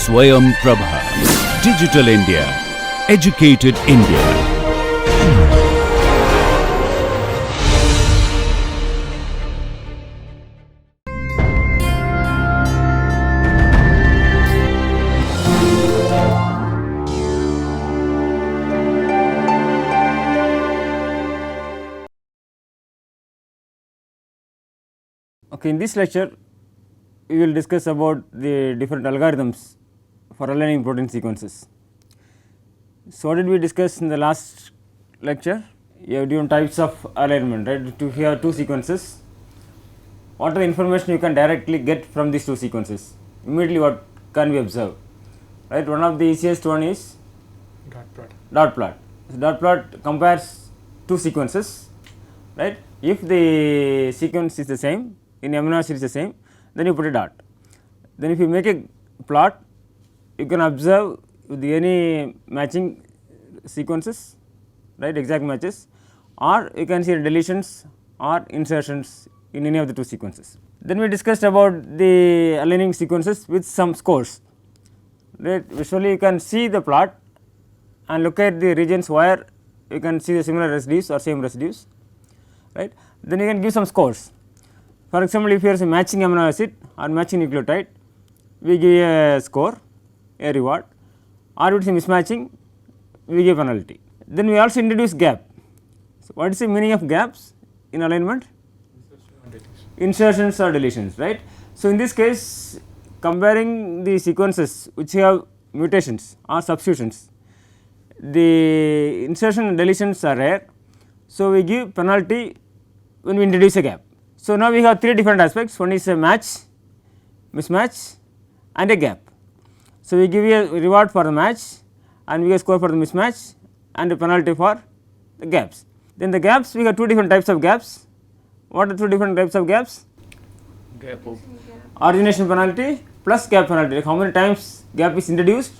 Swayam Prabha. Digital India. Educated India. Okay, in this lecture we will discuss about the different algorithms for aligning protein sequences. So, what did we discuss in the last lecture? You have different types of alignment, right? To have two sequences, what are the information you can directly get from these two sequences? Immediately what can we observe, right? One of the easiest one is dot plot. So, dot plot compares two sequences, right? If the sequence is the same, in amino acid is the same, then you put a dot. Then if you make a plot, you can observe with any matching sequences, right, exact matches, or you can see deletions or insertions in any of the two sequences. Then we discussed about the aligning sequences with some scores, right. Visually you can see the plot and look at the regions where you can see the similar residues or same residues, right. Then you can give some scores. For example, if here is a matching amino acid or matching nucleotide, we give a score, a reward, or if it is mismatching, we give penalty. Then we also introduce gap. So, what is the meaning of gaps in alignment? Insertions or deletions, right. So, in this case, comparing the sequences which have mutations or substitutions, the insertion and deletions are rare. So, we give penalty when we introduce a gap. So, now we have three different aspects. One is a match, mismatch and a gap. So, we give a reward for the match and we give a score for the mismatch and a penalty for the gaps. Then the gaps, we have two different types of gaps. What are two different types of gaps? Gap of Origination penalty plus gap penalty, like how many times gap is introduced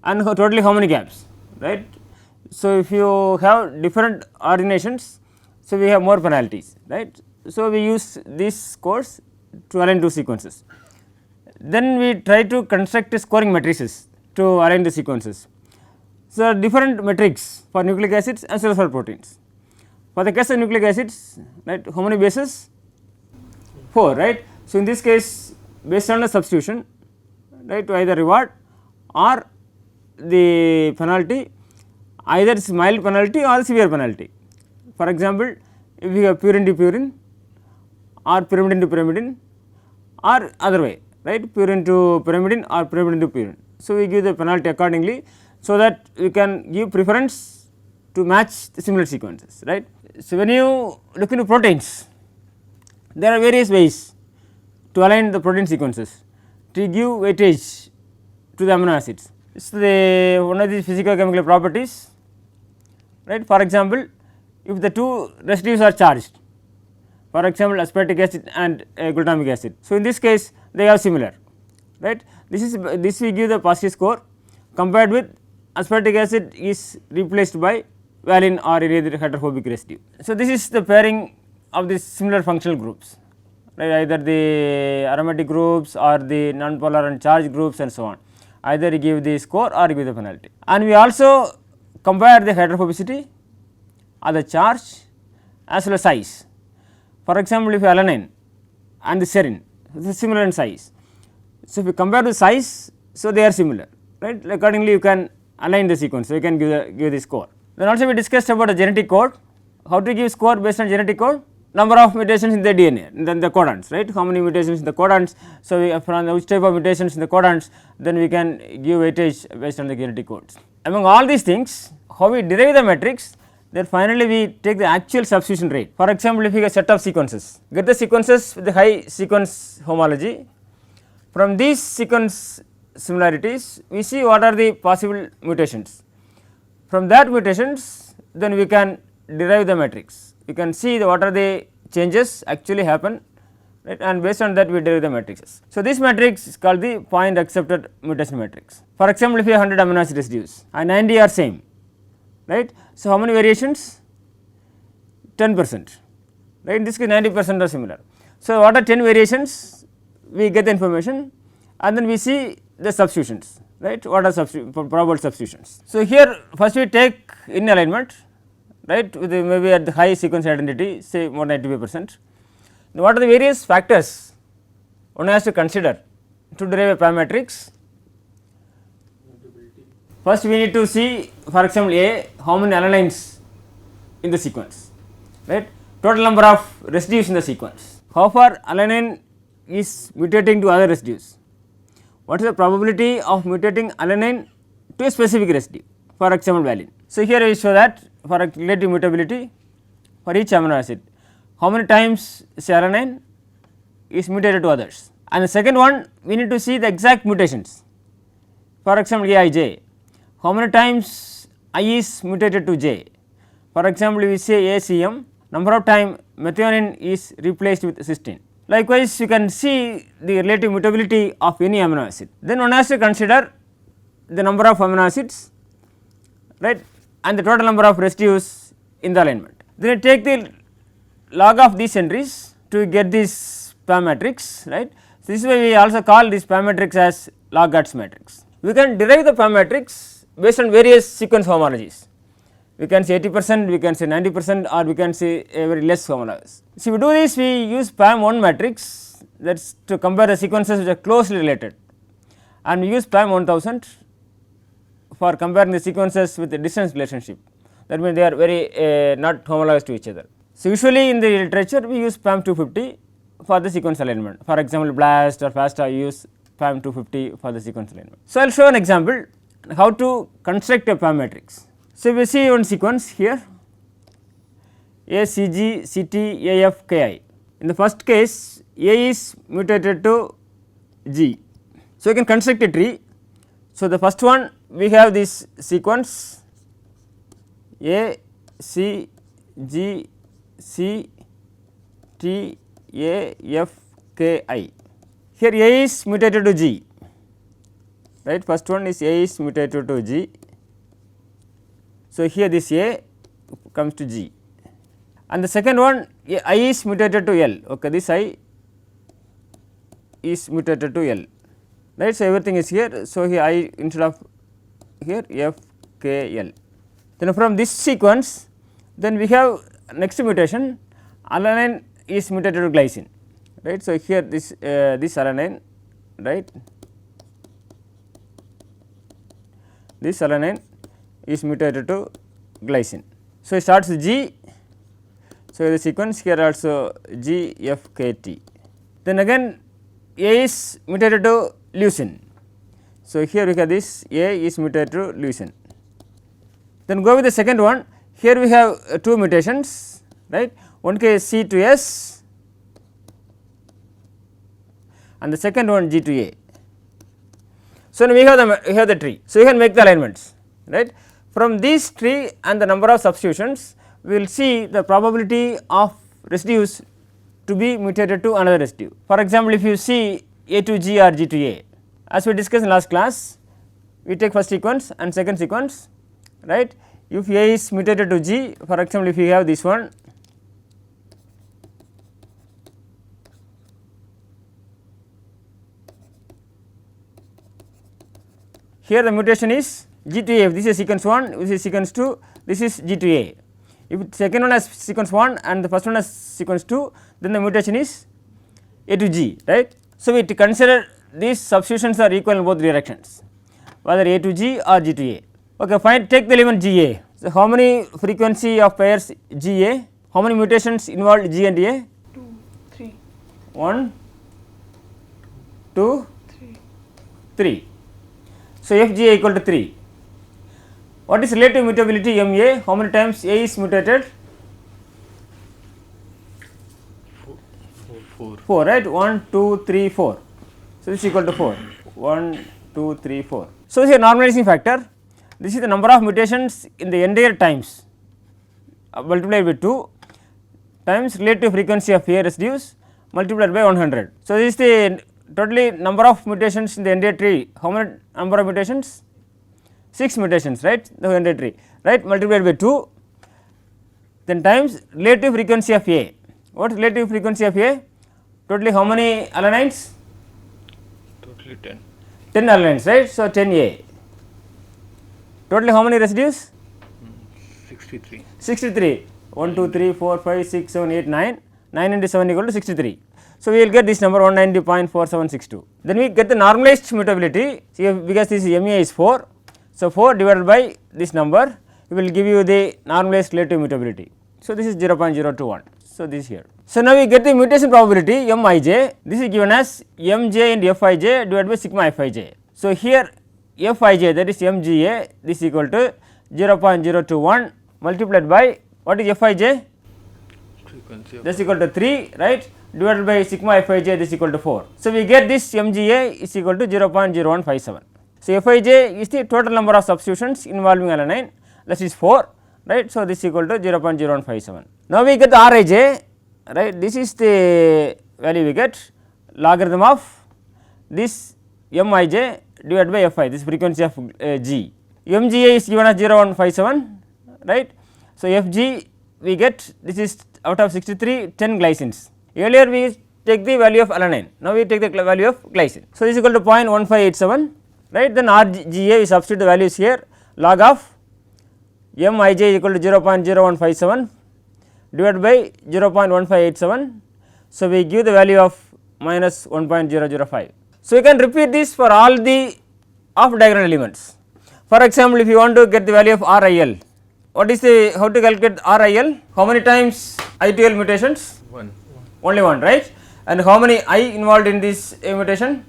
and totally how many gaps, right. So, if you have different originations, so we have more penalties, right. So, we use these scores to align two sequences. Then we try to construct scoring matrices to align the sequences. So, different metrics for nucleic acids as well as for proteins. For the case of nucleic acids, right, how many bases? 4, right. So, in this case, based on the substitution, right, to either reward or the penalty, either it is mild penalty or severe penalty. For example, if we have purine to purine or pyrimidine to pyrimidine or other way, right, purine to pyrimidine or pyrimidine to purine. So, we give the penalty accordingly, so that we can give preference to match the similar sequences, right. So, when you look into proteins, there are various ways to align the protein sequences to give weightage to the amino acids. So, the one of the physical chemical properties, right. For example, if the two residues are charged, for example, aspartic acid and glutamic acid. So, in this case they are similar, right. This we give the positive score compared with aspartic acid is replaced by valine or any other hydrophobic residue. So, this is the pairing of these similar functional groups, right, either the aromatic groups or the nonpolar and charged groups and so on. Either you give the score or you give the penalty. And we also compare the hydrophobicity or the charge as well as size. For example, if you alanine and the serine, it is similar in size. So, if you compare the size, so they are similar, right. Accordingly, you can align the sequence, so you can give the score. Then also we discussed about the genetic code, how to give score based on genetic code, number of mutations in the DNA, then the codons, right, how many mutations in the codons. So, we from which type of mutations in the codons, then we can give weightage based on the genetic codes. Among all these things, how we derive the matrix, then finally we take the actual substitution rate. For example, if we get a set of sequences, get the sequences with the high sequence homology, from these sequence similarities we see what are the possible mutations. From that mutations, then we can derive the matrix, you can see what are the changes actually happen, right, and based on that we derive the matrices. So, this matrix is called the point accepted mutation matrix. For example, if you have 100 amino acid residues and 90 are same, right. So, how many variations? 10%, right, in this case 90% are similar. So, what are 10 variations? We get the information and then we see the substitutions, right, what are probable substitutions. So, here first we take in alignment, right, with maybe at the high sequence identity say more than 95%. Now, what are the various factors one has to consider to derive a Pam matrix? First we need to see, for example, how many alanines in the sequence, right, total number of residues in the sequence, how far alanine is mutating to other residues, what is the probability of mutating alanine to a specific residue, for example valine. So, here we show that for a relative mutability for each amino acid, how many times say alanine is mutated to others, and the second one we need to see the exact mutations, for example Aij, how many times I is mutated to J, for example we say ACM, number of time methionine is replaced with cysteine. Likewise, you can see the relative mutability of any amino acid. Then one has to consider the number of amino acids, right, and the total number of residues in the alignment. Then you take the log of these entries to get this Pam matrix, right. So, this is why we also call this Pam matrix as log Gatz matrix. We can derive the Pam matrix based on various sequence homologies. We can say 80%, we can say 90%, or we can say a very less homologies. So, we do this, we use Pam 1 matrix, that is to compare the sequences which are closely related, and we use Pam 1000 for comparing the sequences with the distance relationship, that means they are very not homologous to each other. So, usually in the literature we use Pam 250 for the sequence alignment, for example BLAST or FASTA use Pam 250 for the sequence alignment. So, I will show an example how to construct a Pam matrix. So, we see one sequence here A, C, G, C, T, A, F, K, I. In the first case A is mutated to G. So, you can construct a tree. So, the first one we have this sequence A, C, G, C, T, A, F, K, I. Here A is mutated to G, right, first one is A is mutated to G. So, here this A comes to G, and the second one I is mutated to L, okay, this I is mutated to L, right. So, everything is here. So, here I instead of here F, K, L. Then from this sequence then we have next mutation, alanine is mutated to glycine, right. So, here this alanine, right, this alanine is mutated to glycine. So, it starts with G. So, the sequence here also G, F, K, T. Then again A is mutated to leucine. So, here we have this A is mutated to leucine. Then go with the second one, here we have two mutations, right, one case C to S and the second one G to A. So, now we have the tree. So, you can make the alignments, right. From this tree and the number of substitutions we will see the probability of residues to be mutated to another residue. For example, if you see A to G or G to A, as we discussed in last class, we take first sequence and second sequence, right. If A is mutated to G, for example, if you have this one, here the mutation is G to A, if this is sequence 1, this is sequence 2, this is G to A. If second one has sequence 1 and the first one has sequence 2, then the mutation is A to G, right. So, we consider these substitutions are equal in both directions, whether A to G or G to A. Okay, fine, take the element G A. So, how many frequency of pairs G A, how many mutations involved G and A? 2, 3. 1, 2, 3. So, F G A equal to 3. What is relative mutability M A? How many times A is mutated? 4, right, 1, 2, 3, 4. So, this is equal to 4, 1, 2, 3, 4. So, here normalizing factor, this is the number of mutations in the entire times multiplied by 2 times relative frequency of A residues multiplied by 100. So, this is the totally number of mutations in the entire tree. How many number of mutations? 6 mutations, right, the entire tree, right, multiplied by 2, then times relative frequency of A. What is relative frequency of A? Totally how many alanines? Totally 10. 10 alanines, right. So, 10A. Totally how many residues? 63. 63. 1, 2, 3, 4, 5, 6, 7, 8, 9. 9 into 7 equal to 63. So, we will get this number 190.4762. Then we get the normalized mutability, because this MEA is 4. So, 4 divided by this number, it will give you the normalized relative mutability. So, this is 0.021. So, this here. So, now we get the mutation probability Mij. This is given as Mj into Fij divided by sigma Fij. So, here Fij, that is Mga, this is equal to 0.021 multiplied by what is Fij? This is equal to 3, right, divided by sigma Fij, this is equal to 4. So, we get this Mga is equal to 0.0157. So, Fij is the total number of substitutions involving alanine, that is 4, right. So, this is equal to 0.0157. Now, we get the Rij, right, this is the value we get, logarithm of this Mij divided by Fi, this frequency of G. Mga is given as 0.157, right. So, Fg we get, this is out of 63, 10 glycines. Earlier we take the value of alanine, now we take the value of glycine. So, this is equal to 0.1587, right. Then Rga we substitute the values here, log of Mij is equal to 0.0157 divided by 0.1587. So, we give the value of minus 1.005. So, you can repeat this for all the off diagonal elements. For example, if you want to get the value of RIL, what is the, how to calculate RIL? How many times I2L mutations? 1. Only 1, right. And how many I involved in this mutation?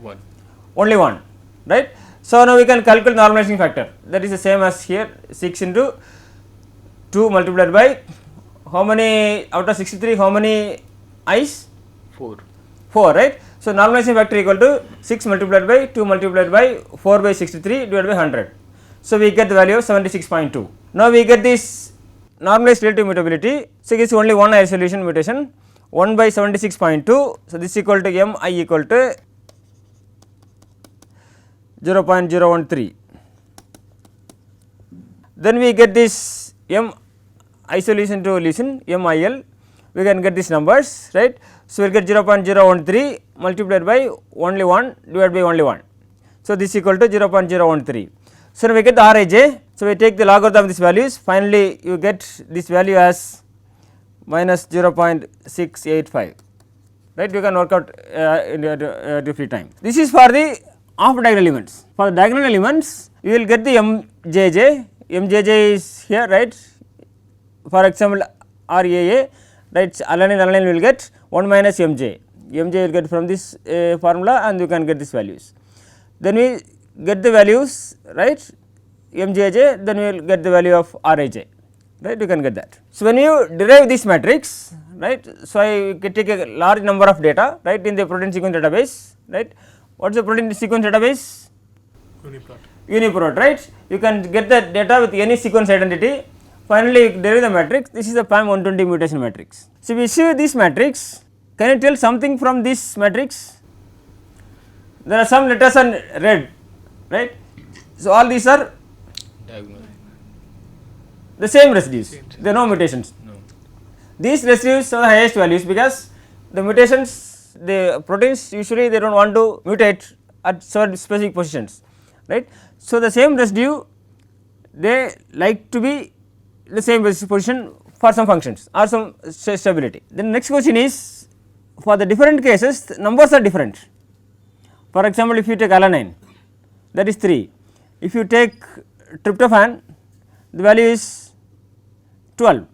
1. Only 1, right. So, now we can calculate normalizing factor, that is the same as here, 6 into 2 multiplied by how many out of 63, how many I's? 4. 4, right. So, normalizing factor equal to 6 multiplied by 2 multiplied by 4 by 63 divided by 100. So, we get the value of 76.2. Now, we get this normalized relative mutability. So, this is only one isolation mutation, 1 by 76.2. So, this is equal to Mi equal to 0.013. Then we get this M isolation to leucine MIL, we can get these numbers, right. So, we will get 0.013 multiplied by only 1 divided by only 1. So, this is equal to 0.013. So, now we get the Rij. So, we take the logarithm of these values, finally you get this value as minus 0.685, right. You can work out in free time. This is for the off diagonal elements. For the diagonal elements, you will get the Mjj. Mjj is here, right. For example, RAA, right, alanine will get 1 minus Mj. Mj will get from this formula and you can get these values. Then we get the values, right, Mjj, then we will get the value of Rij, right, you can get that. So, when you derive this matrix, right, so I can take a large number of data, right, in the protein sequence database, right. What is the protein sequence database? Uniprot. Uniprot, right. You can get the data with any sequence identity, finally you derive the matrix. This is the PAM 120 mutation matrix. So, we see this matrix, can you tell something from this matrix? There are some letters on red, right. So, all these are Diagonal. the same residues, there are no mutations. No. These residues are the highest values, because the mutations, the proteins usually they do not want to mutate at certain specific positions, right. So, the same residue they like to be the same position for some functions or some stability. The next question is, for the different cases the numbers are different. For example, if you take alanine, that is 3, if you take tryptophan, the value is 12,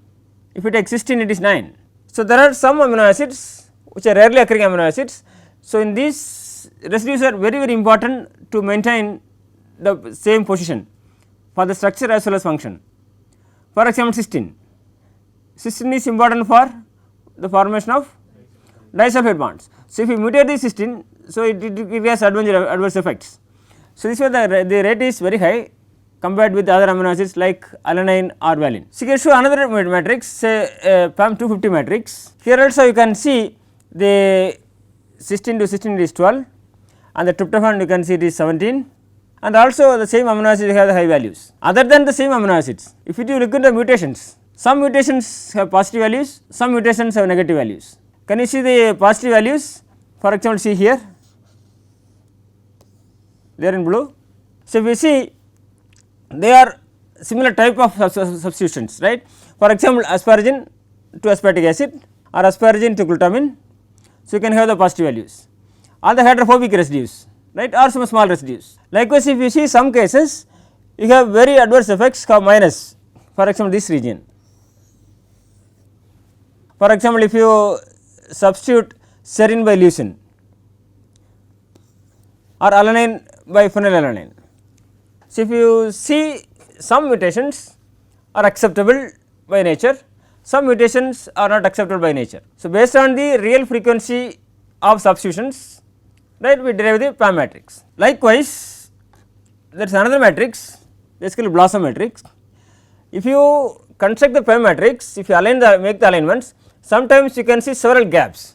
if you take cysteine it is 9. So, there are some amino acids which are rarely occurring amino acids. So, in these residues are very important to maintain the same position for the structure as well as function. For example, cysteine, cysteine is important for the formation of disulfide bonds. So, if you mutate the cysteine, so it has adverse effects. So, this way the rate is very high compared with other amino acids like alanine or valine. So, you can show another matrix, say PAM 250 matrix. Here also you can see the cysteine to cysteine is 12 and the tryptophan you can see it is 17, and also the same amino acids have the high values. Other than the same amino acids, if you look at the mutations, some mutations have positive values, some mutations have negative values. Can you see the positive values? For example, see here, they are in blue. So, we see they are similar type of substitutions, right. For example, asparagine to aspartic acid or asparagine to glutamine. So, you can have the positive values or the hydrophobic residues, right, or some small residues. Likewise, if you see some cases you have very adverse effects called minus, for example, this region. For example, if you substitute serine by leucine or alanine by phenylalanine. So, if you see some mutations are acceptable by nature, some mutations are not acceptable by nature. So, based on the real frequency of substitutions, right, we derive the PAM matrix. Likewise, there is another matrix, basically Blossom matrix. If you construct the PAM matrix, if you align make the alignments, sometimes you can see several gaps.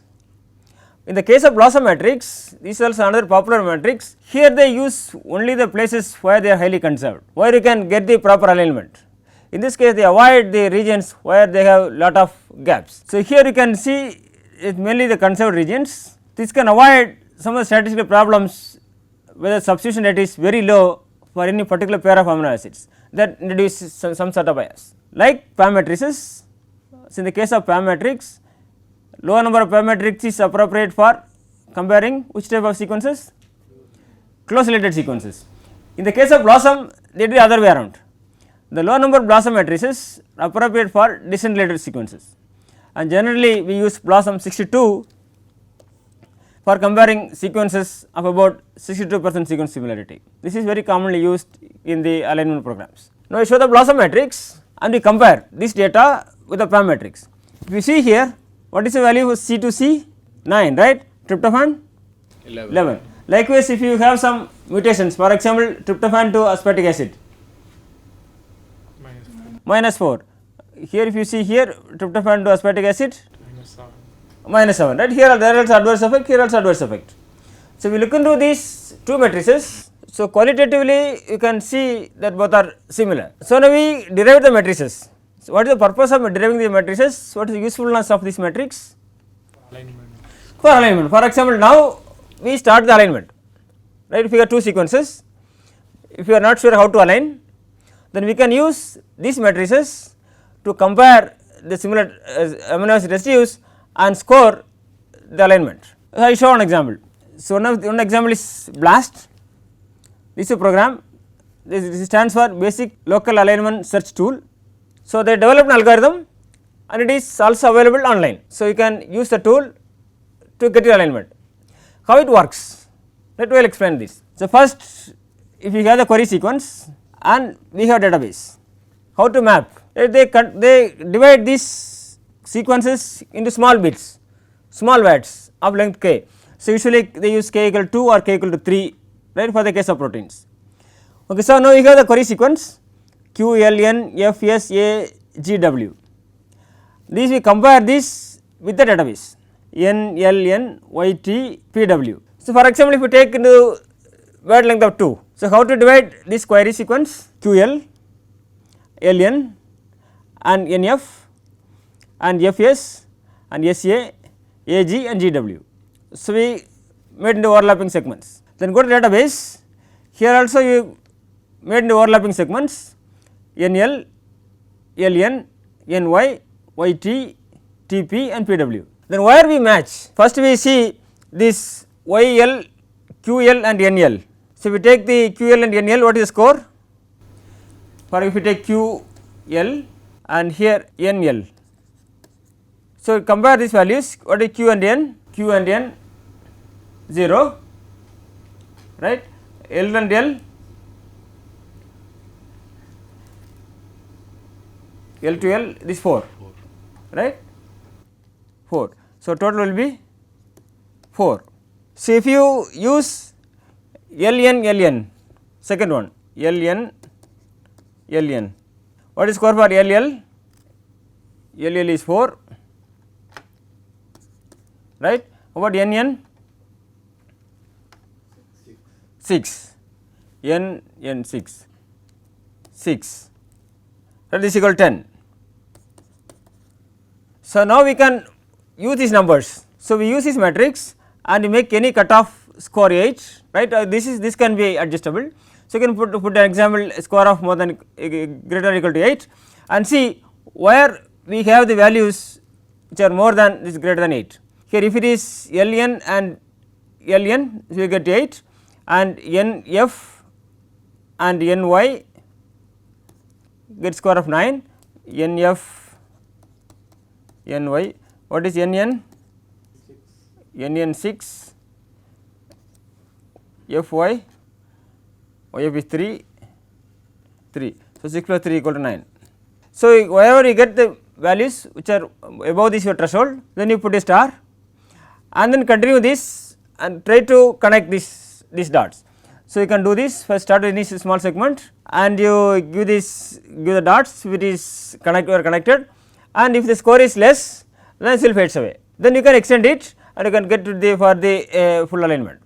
In the case of Blossom matrix, this is also another popular matrix. Here they use only the places where they are highly conserved, where you can get the proper alignment. In this case, they avoid the regions where they have lot of gaps. So, here you can see it mainly the conserved regions. This can avoid some of the statistical problems where the substitution rate is very low for any particular pair of amino acids, that introduces some sort of bias. Like PAM matrices, so in the case of PAM matrix, lower number of PAM matrix is appropriate for comparing which type of sequences? Close related sequences. In the case of Blossom, they do the other way around. The low number of Blossom matrices are appropriate for distant related sequences, and generally we use Blossom 62 for comparing sequences of about 62% sequence similarity. This is very commonly used in the alignment programs. Now, we show the Blossom matrix and we compare this data with the PAM matrix. If you see here, what is the value of C to C? 9, right, tryptophan 11. Likewise, if you have some mutations, for example, tryptophan to aspartic acid -4. Here if you see here tryptophan to aspartic acid -7, right. Here there is adverse effect, here also adverse effect. So, we look into these two matrices. So, qualitatively you can see that both are similar. So, now we derive the matrices. So, what is the purpose of deriving the matrices? What is the usefulness of this matrix? Alignment. For alignment. For example, now we start the alignment, right. If you have two sequences, if you are not sure how to align, then we can use these matrices to compare the similar amino acid residues and score the alignment. So, I show one example. So, one example is BLAST. This is a program, this stands for Basic Local Alignment Search Tool. So, they developed an algorithm and it is also available online. So, you can use the tool to get your alignment. How it works? Let me explain this. So, first if you have the query sequence and we have database, how to map? They divide these sequences into small bits, small VATs of length k. So, usually they use k equal 2 or k equal to 3, right, for the case of proteins. Okay, so, now you have the query sequence Q, L, N, F, S, A, G, W. These we compare this with the database N, L, N, Y, T, P, W. So, for example, if you take into word length of 2. So, how to divide this query sequence Q, L, L, N and N, F and F, S and S, A, A, G and G, W. So, we made into overlapping segments. Then go to database, here also you made into overlapping segments N, L, L, N, N, Y, Y, T, T, P and P, W. Then where we match? First we see this Y, L, Q, L and N, L. So, we take the Q, L and N, L, what is the score? For if we take Q, L and here N, L. So, compare these values, what is Q and N? Q and N 0, right, L and L, L to L this 4, right, 4. So, total will be 4. So, if you use L N L N, second one L N L N, what is score for L L? L L is 4, right. How about N N? 6, N N 6, 6, that is equal to 10. So, now we can use these numbers. So, we use this matrix and we make any cutoff score 8, right, this can be adjustable. So, you can put an example score of more than greater or equal to 8 and see where we have the values which are more than this greater than 8. Here if it is Ln and Ln, so you get 8 and Nf and Ny get score of 9, Nf, Ny, what is Nn? 6, Fy, Yf is 3, so 6 plus 3 equal to 9. So, wherever you get the values which are above this your threshold, then you put a star and then continue this and try to connect these dots. So, you can do this, first start with this small segment and you give the dots if it is connected, and if the score is less then it still fades away, then you can extend it and you can get to the for the full alignment.